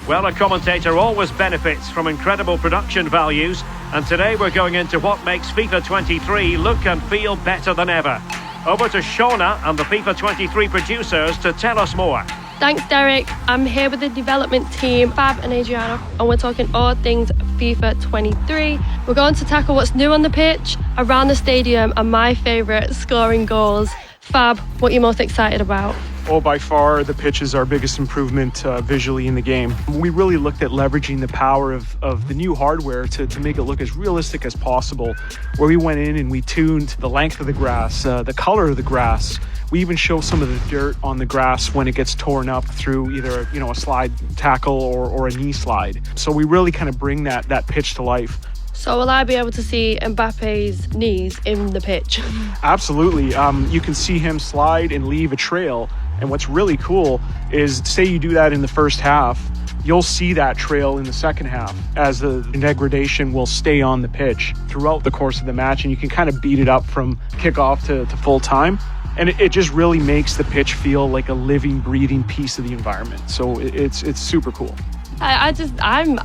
Well, a commentator always benefits from incredible production values, and today we're going into what makes FIFA 23 look and feel better than ever. Over to Shauna and the FIFA 23 producers to tell us more. Thanks, Derek. I'm here with the development team, Fab and Adriana, and we're talking all things FIFA 23. We're going to tackle what's new on the pitch, around the stadium, and my favourite, scoring goals. Fab, what are you most excited about? Oh, by far, the pitch is our biggest improvement visually in the game. We really looked at leveraging the power of the new hardware to make it look as realistic as possible, where we went in and we tuned the length of the grass, the color of the grass. We even show some of the dirt on the grass when it gets torn up through either a slide tackle or a knee slide. So we really kind of bring that pitch to life. So will I be able to see Mbappe's knees in the pitch? Absolutely. You can see him slide and leave a trail. And what's really cool is, say you do that in the first half, you'll see that trail in the second half as the degradation will stay on the pitch throughout the course of the match, and you can kind of beat it up from kickoff to full time. And it just really makes the pitch feel like a living, breathing piece of the environment. So it's super cool. I'm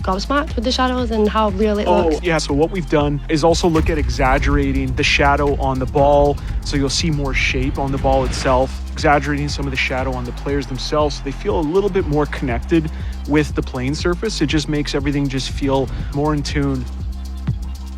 gobsmacked with the shadows and how real it looks. Yeah, so what we've done is also look at exaggerating the shadow on the ball, so you'll see more shape on the ball itself, exaggerating some of the shadow on the players themselves so they feel a little bit more connected with the playing surface. It just makes everything just feel more in tune.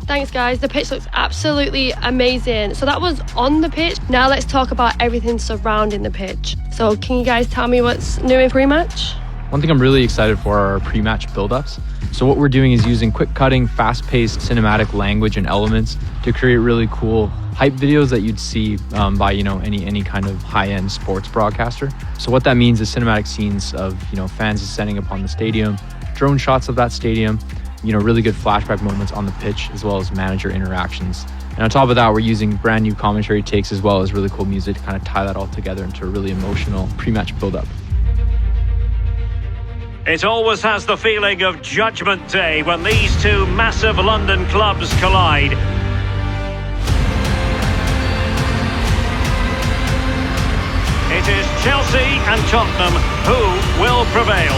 Thanks, guys. The pitch looks absolutely amazing. So that was on the pitch. Now let's talk about everything surrounding the pitch. So can you guys tell me what's new in pre-match? One thing I'm really excited for are our pre-match build-ups. So what we're doing is using quick-cutting, fast-paced cinematic language and elements to create really cool hype videos that you'd see by any kind of high-end sports broadcaster. So what that means is cinematic scenes of fans descending upon the stadium, drone shots of that stadium, really good flashback moments on the pitch, as well as manager interactions. And on top of that, we're using brand new commentary takes as well as really cool music to kind of tie that all together into a really emotional pre-match build-up. It always has the feeling of Judgment Day when these two massive London clubs collide. It is Chelsea and Tottenham who will prevail.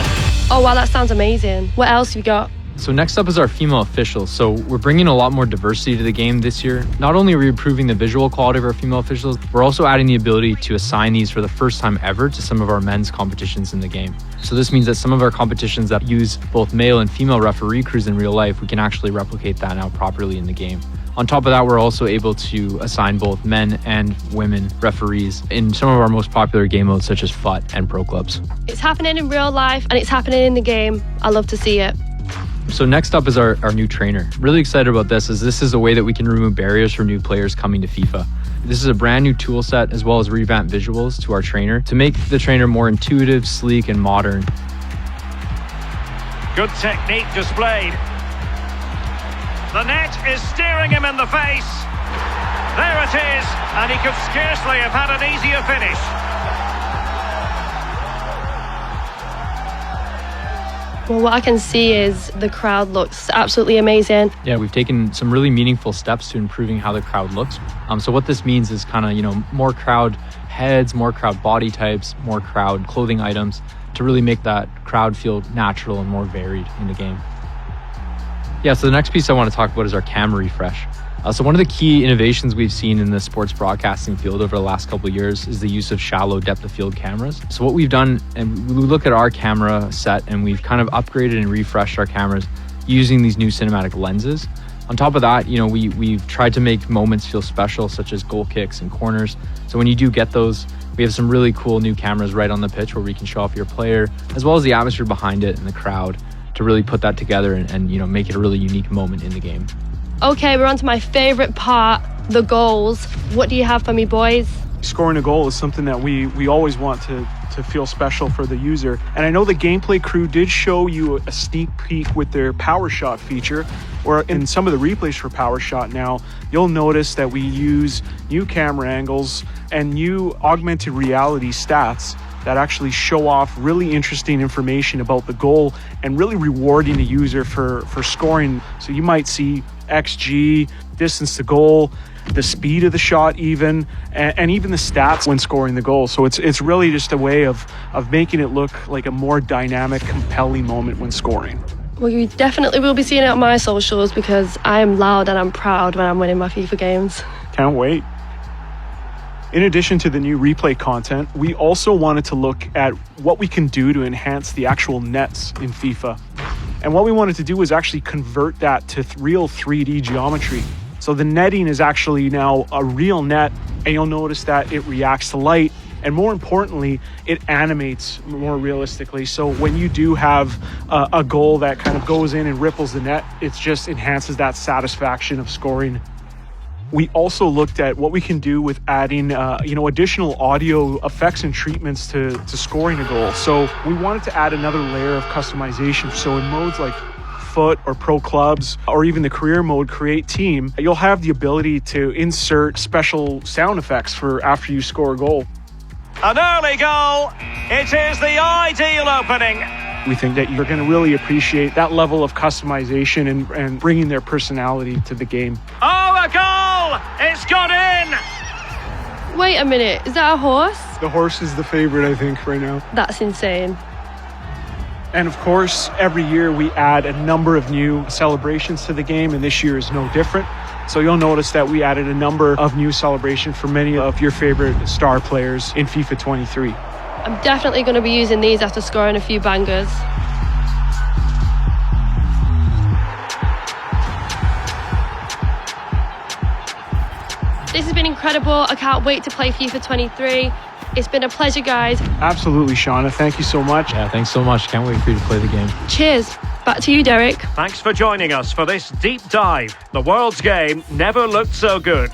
Oh wow, that sounds amazing. What else have you got? So next up is our female officials. So we're bringing a lot more diversity to the game this year. Not only are we improving the visual quality of our female officials, we're also adding the ability to assign these for the first time ever to some of our men's competitions in the game. So this means that some of our competitions that use both male and female referee crews in real life, we can actually replicate that now properly in the game. On top of that, we're also able to assign both men and women referees in some of our most popular game modes such as FUT and Pro Clubs. It's happening in real life and it's happening in the game. I love to see it. So next up is our new trainer. Really excited about this, as this is a way that we can remove barriers for new players coming to FIFA. This is a brand new tool set as well as revamped visuals to our trainer to make the trainer more intuitive, sleek, and modern. Good technique displayed. The net is staring him in the face. There it is, and he could scarcely have had an easier finish. Well, what I can see is the crowd looks absolutely amazing. Yeah, we've taken some really meaningful steps to improving how the crowd looks. So what this means is kind of, more crowd heads, more crowd body types, more crowd clothing items to really make that crowd feel natural and more varied in the game. Yeah, so the next piece I want to talk about is our camera refresh. So one of the key innovations we've seen in the sports broadcasting field over the last couple of years is the use of shallow depth of field cameras. So what we've done, and we look at our camera set and we've kind of upgraded and refreshed our cameras using these new cinematic lenses. On top of that, we've tried to make moments feel special, such as goal kicks and corners. So when you do get those, we have some really cool new cameras right on the pitch where we can show off your player, as well as the atmosphere behind it and the crowd, to really put that together and make it a really unique moment in the game. Okay, we're on to my favourite part, the goals. What do you have for me, boys? Scoring a goal is something that we always want to feel special for the user. And I know the gameplay crew did show you a sneak peek with their power shot feature, or in some of the replays for power shot now, you'll notice that we use new camera angles and new augmented reality stats that actually show off really interesting information about the goal and really rewarding the user for scoring. So you might see XG, distance to goal, the speed of the shot even, and even the stats when scoring the goal. So it's really just a way of making it look like a more dynamic, compelling moment when scoring. Well, you definitely will be seeing it on my socials because I am loud and I'm proud when I'm winning my FIFA games. Can't wait. In addition to the new replay content, we also wanted to look at what we can do to enhance the actual nets in FIFA. And what we wanted to do was actually convert that to real 3D geometry. So the netting is actually now a real net, and you'll notice that it reacts to light, and more importantly, it animates more realistically. So when you do have a goal that kind of goes in and ripples the net, it just enhances that satisfaction of scoring. We also looked at what we can do with adding, additional audio effects and treatments to scoring a goal. So we wanted to add another layer of customization. So in modes like Foot or Pro Clubs, or even the career mode Create Team, you'll have the ability to insert special sound effects for after you score a goal. An early goal. It is the ideal opening. We think that you're going to really appreciate that level of customization and bringing their personality to the game. Oh, a goal! It's gone in! Wait a minute, is that a horse? The horse is the favorite, I think, right now. That's insane. And of course, every year we add a number of new celebrations to the game, and this year is no different. So you'll notice that we added a number of new celebrations for many of your favorite star players in FIFA 23. I'm definitely going to be using these after scoring a few bangers. This has been incredible. I can't wait to play FIFA 23. It's been a pleasure, guys. Absolutely, Shauna. Thank you so much. Yeah, thanks so much. Can't wait for you to play the game. Cheers. Back to you, Derek. Thanks for joining us for this deep dive. The world's game never looked so good.